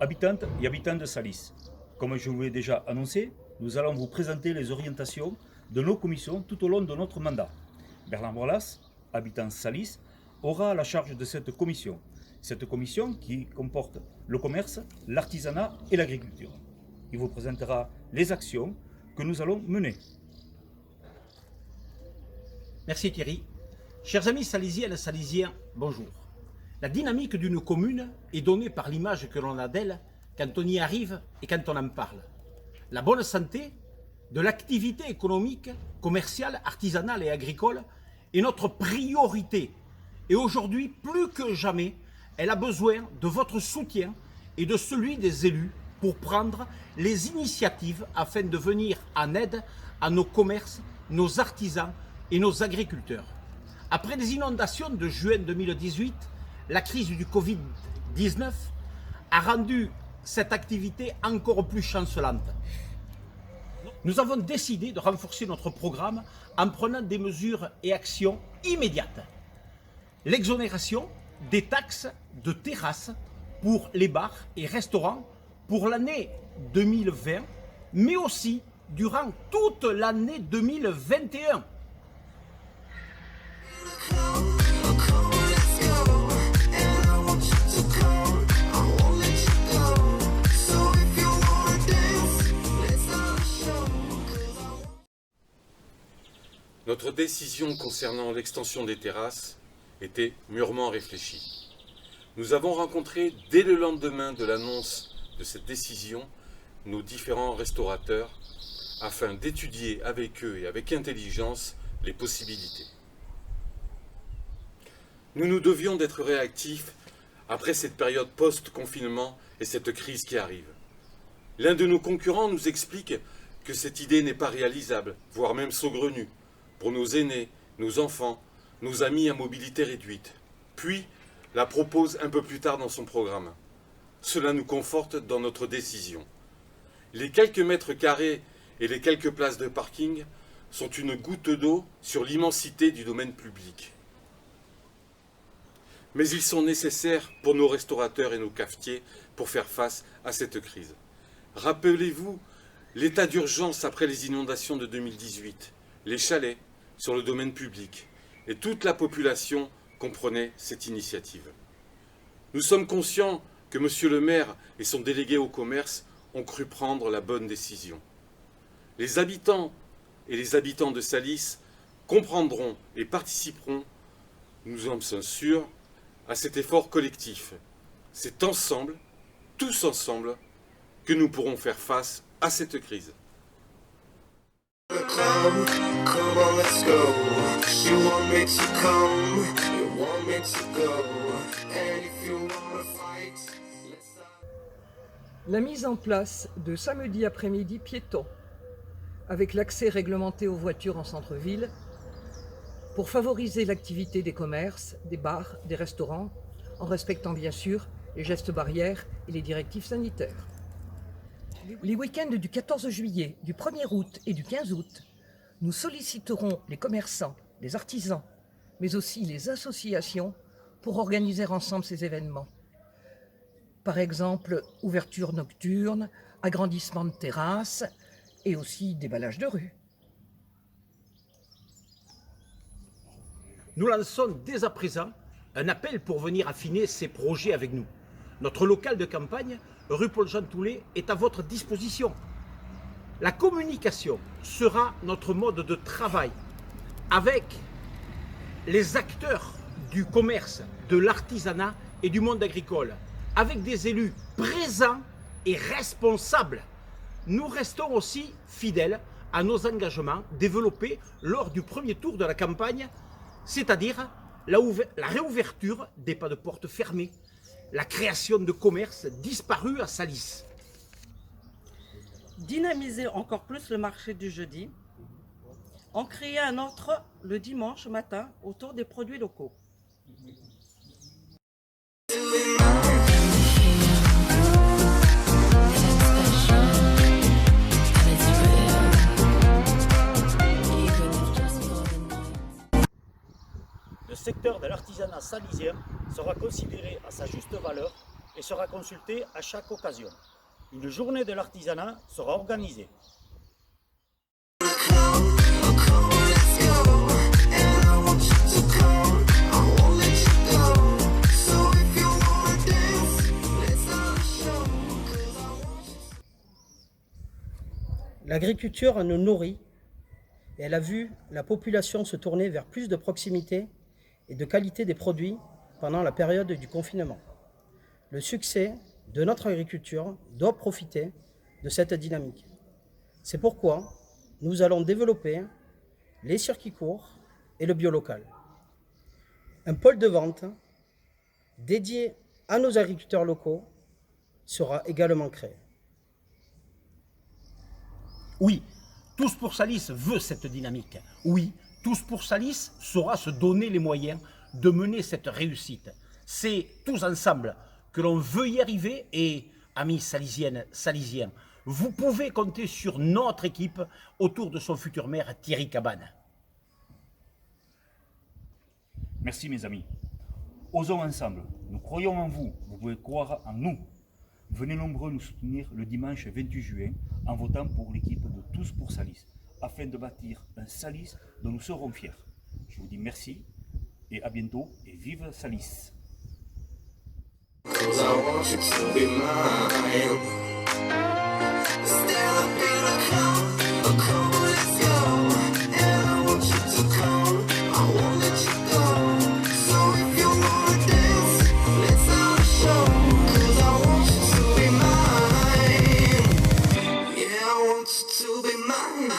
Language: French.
Habitantes et habitants de Salis, comme je vous l'ai déjà annoncé, nous allons vous présenter les orientations de nos commissions tout au long de notre mandat. Bernard Borlas, habitant Salis, aura la charge de cette commission. Cette commission qui comporte le commerce, l'artisanat et l'agriculture. Il vous présentera les actions que nous allons mener. Merci Thierry. Chers amis salisiennes et salisiens, bonjour. La dynamique d'une commune est donnée par l'image que l'on a d'elle quand on y arrive et quand on en parle. La bonne santé, de l'activité économique, commerciale, artisanale et agricole est notre priorité. Et aujourd'hui, plus que jamais, elle a besoin de votre soutien et de celui des élus pour prendre les initiatives afin de venir en aide à nos commerces, nos artisans et nos agriculteurs. Après les inondations de juin 2018, la crise du Covid-19 a rendu cette activité encore plus chancelante. Nous avons décidé de renforcer notre programme en prenant des mesures et actions immédiates. L'exonération des taxes de terrasse pour les bars et restaurants pour l'année 2020, mais aussi durant toute l'année 2021. Notre décision concernant l'extension des terrasses était mûrement réfléchie. Nous avons rencontré dès le lendemain de l'annonce de cette décision nos différents restaurateurs afin d'étudier avec eux et avec intelligence les possibilités. Nous nous devions d'être réactifs après cette période post-confinement et cette crise qui arrive. L'un de nos concurrents nous explique que cette idée n'est pas réalisable, voire même saugrenue, pour nos aînés, nos enfants, nos amis à mobilité réduite. Puis, la propose un peu plus tard dans son programme. Cela nous conforte dans notre décision. Les quelques mètres carrés et les quelques places de parking sont une goutte d'eau sur l'immensité du domaine public. Mais ils sont nécessaires pour nos restaurateurs et nos cafetiers pour faire face à cette crise. Rappelez-vous l'état d'urgence après les inondations de 2018, les chalets sur le domaine public, et toute la population comprenait cette initiative. Nous sommes conscients que M. le maire et son délégué au commerce ont cru prendre la bonne décision. Les habitants et les habitants de Salis comprendront et participeront, nous en sommes sûrs, à cet effort collectif. C'est ensemble, tous ensemble, que nous pourrons faire face à cette crise. Come on, let's go. You want me to come, you want me to go. And if you wanna fight, let's start. La mise en place de samedi après-midi piéton, avec l'accès réglementé aux voitures en centre-ville, pour favoriser l'activité des commerces, des bars, des restaurants, en respectant bien sûr les gestes barrières et les directives sanitaires. Les week-ends du 14 juillet, du 1er août et du 15 août, nous solliciterons les commerçants, les artisans, mais aussi les associations pour organiser ensemble ces événements. Par exemple, ouverture nocturne, agrandissement de terrasses et aussi déballage de rue. Nous lançons dès à présent un appel pour venir affiner ces projets avec nous. Notre local de campagne, rue Paul-Jean Toulet, est à votre disposition. La communication sera notre mode de travail avec les acteurs du commerce, de l'artisanat et du monde agricole, avec des élus présents et responsables. Nous restons aussi fidèles à nos engagements développés lors du premier tour de la campagne, c'est-à-dire la réouverture des pas de porte fermés, la création de commerces disparus à Salis. Dynamiser encore plus le marché du jeudi, en créer un autre le dimanche matin autour des produits locaux. Do l'artisanat salisien sera considéré à sa juste valeur et sera consulté à chaque occasion. Une journée de l'artisanat sera organisée. L'agriculture nous nourrit et elle a vu la population se tourner vers plus de proximité et de qualité des produits pendant la période du confinement. Le succès de notre agriculture doit profiter de cette dynamique. C'est pourquoi nous allons développer les circuits courts et le bio local. Un pôle de vente dédié à nos agriculteurs locaux sera également créé. Oui, Tous pour Salis veut cette dynamique. Oui, Tous pour Salis saura se donner les moyens de mener cette réussite. C'est tous ensemble que l'on veut y arriver et, amis salisiennes, salisiens, vous pouvez compter sur notre équipe autour de son futur maire Thierry Cabane. Merci mes amis. Osons ensemble. Nous croyons en vous. Vous pouvez croire en nous. Venez nombreux nous soutenir le dimanche 28 juin en votant pour l'équipe de Tous pour Salis, afin de bâtir un Salis dont nous serons fiers. Je vous dis merci et à bientôt et vive Salis. 'Cause I want you to be mine. Stand up in a car, let's go. And I want you to come, I won't let you go. So if you wanna dance, let's have a show. 'Cause I want you to be mine. Yeah, I want you to be mine.